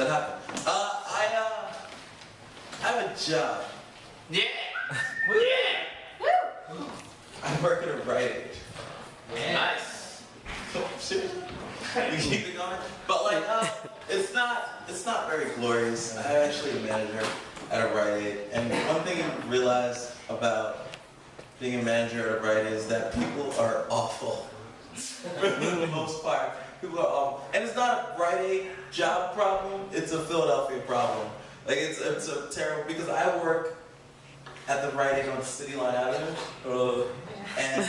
that happened. I have a job. Yeah. I work at a Rite Aid. Yeah. Nice. Seriously? We keep it going? But like, it's not very glorious. I'm actually a manager at a Rite Aid, and one thing you realize about being a manager at a Rite Aid is that people are awful. For the most part, people are awful, and it's not a Rite Aid job problem. It's a Philadelphia problem. Like it's a terrible, because I work at the Rite Aid on City Line Avenue, and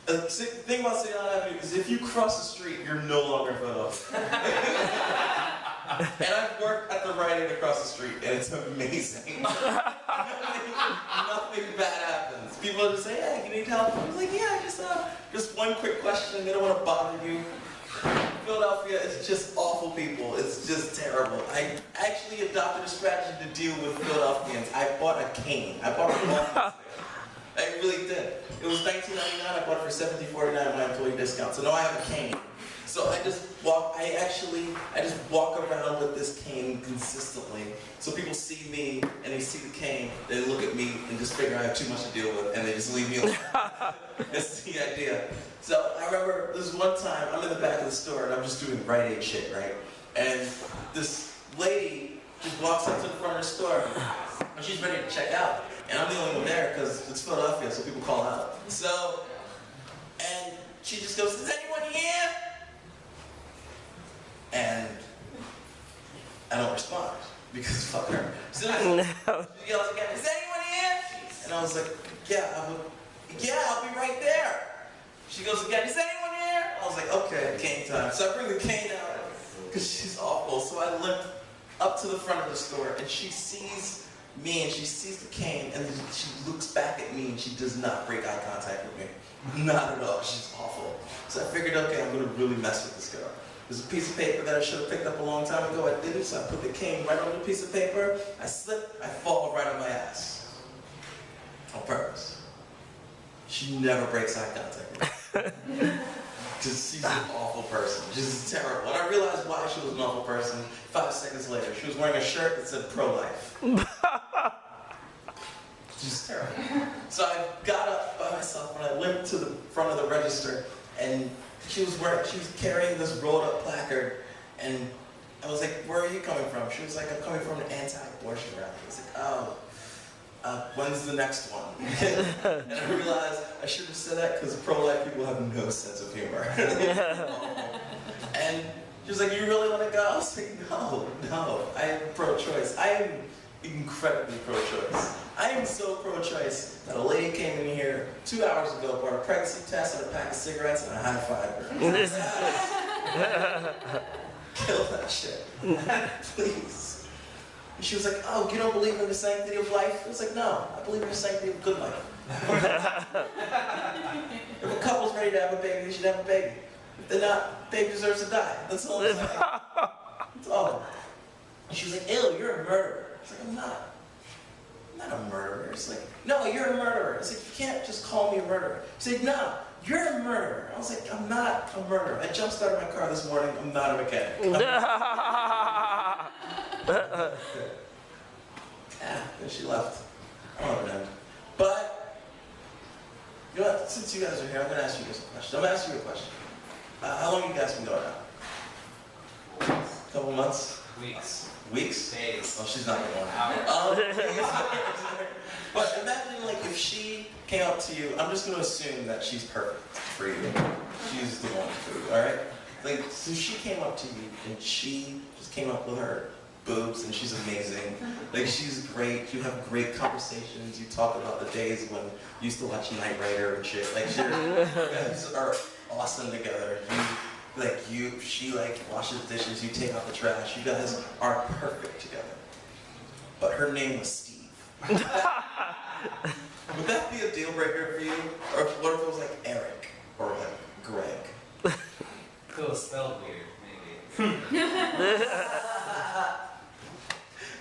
the thing about City Line Avenue is if you cross the street, you're no longer in Philadelphia. And I've worked at the Rite Aid across the street, and it's amazing. Nothing bad happens. People just say, "Hey, you need help?" I was like, "Yeah, just one quick question. They don't want to bother you." Philadelphia is just awful people. It's just terrible. I actually adopted a strategy to deal with Philadelphians. I bought a cane. I bought a walking stick. I really did. It was $19.99. I bought it for $17.49 my employee discount. So now I have a cane. So I just walk around with this cane consistently. So people see me and they see the cane, they look at me and just figure I have too much to deal with, and they just leave me alone. That's the idea. So I remember this one time, I'm in the back of the store and I'm just doing Rite Aid shit, right? And this lady just walks up to the front of the store and she's ready to check out. And I'm the only one there because it's Philadelphia, so people call out. So, and she just goes, "Is anyone here?" And I don't respond because fuck her. So she yells again, "Is anyone here?" And I was like, "Yeah, I'll be right there." She goes again, "Is anyone here?" I was like, "Okay, cane time." So I bring the cane out because she's awful. So I limp up to the front of the store and she sees me and she sees the cane and then she looks back at me and she does not break eye contact with me. Not at all. She's awful. So I figured, okay, I'm gonna really mess with this girl. There's a piece of paper that I should have picked up a long time ago. I didn't, so I put the cane right on the piece of paper. I slip, I fall right on my ass. On purpose. She never breaks eye contact with me. Because she's an awful person. She's terrible. And I realized why she was an awful person 5 seconds later. She was wearing a shirt that said pro-life. She's terrible. So I got up by myself and I limped to the front of the register, and she was carrying this rolled up placard, and I was like, "Where are you coming from?" She was like, "I'm coming from an anti-abortion rally." I was like, "Oh, when's the next one?" And I realized I should have said that because pro-life people have no sense of humor. And she was like, "You really want to go?" I was like, no, I am pro-choice. I am incredibly pro-choice. I am so pro-choice that a lady came in here 2 hours ago, brought a pregnancy test and a pack of cigarettes, and I high-fived her. Kill that shit. Please. And she was like, "Oh, you don't believe in the sanctity of life?" I was like, "No, I believe in the sanctity of good life." If a couple's ready to have a baby, they should have a baby. If they're not, baby deserves to die. That's all I'm saying. That's all. And she was like, "Ew, you're a murderer." I was like, "I'm not. I'm not a murderer." It's like, "No, you're a murderer." It's like, "You can't just call me a murderer." She said, "No, you're a murderer." I was like, "I'm not a murderer. I just started my car this morning. I'm not a mechanic." Yeah, and she left. I don't know. But, you know what, since you guys are here, I'm going to ask you guys a question. I'm going to ask you a question. How long have you guys been going out? A couple months? Weeks. Weeks? Days. Oh, she's not going out. But imagine, like, if she came up to you, I'm just going to assume that she's perfect for you. She's the one for you, all right? Like, so she came up to you, and she just came up with her boobs, and she's amazing. Like, she's great. You have great conversations. You talk about the days when you used to watch Knight Rider and shit. Like, you guys are awesome together. She washes dishes, you take out the trash. You guys are perfect together. But her name was Steve. Would that be a deal breaker for you? Or what if it was like Eric or like Greg? If it was spelled weird, maybe.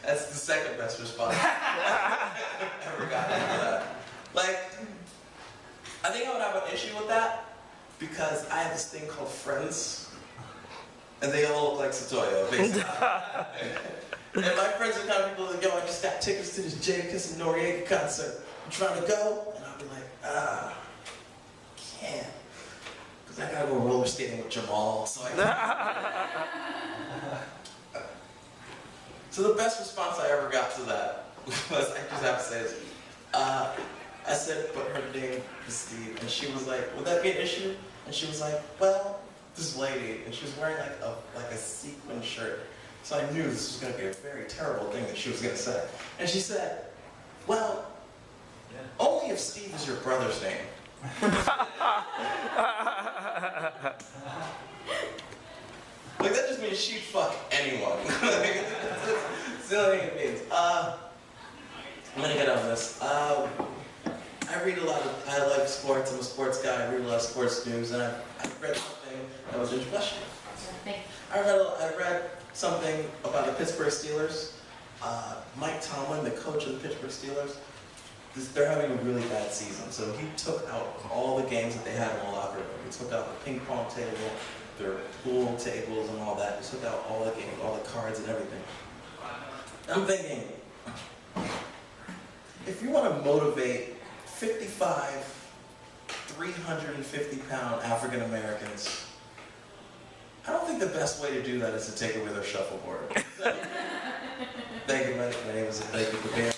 That's the second best response I've ever gotten for that. Like, I think I would have an issue with that because I have this thing called friends. And they all look like Satoya, basically. And my friends are the kind of people that go, I just got tickets to this Jadakiss and Noriega concert. I'm trying to go? And I'll be like, can't. Because I gotta go roller skating with Jamal, so I can't. So the best response I ever got to that was, I just have to say this, I said, but her name is Steve, and she was like, would that be an issue? And she was like, well, this lady, and she was wearing like a sequin shirt. So I knew this was going to be a very terrible thing that she was going to say. And she said, well, only if Steve is your brother's name. Like, that just means she'd fuck anyone. That's the only thing it means. I'm going to get on this. I read a lot of, I like sports, I'm a sports guy, I read a lot of sports news, and I read something that was interesting. I read something about the Pittsburgh Steelers. Mike Tomlin, the coach of the Pittsburgh Steelers, they're having a really bad season. So he took out all the games that they had in the locker room. He took out the ping pong table, their pool tables and all that. He took out all the games, all the cards and everything. I'm thinking, if you want to motivate 55, 350-pound African Americans, I don't think the best way to do that is to take away their shuffleboard. Thank you, my name is Abeeku.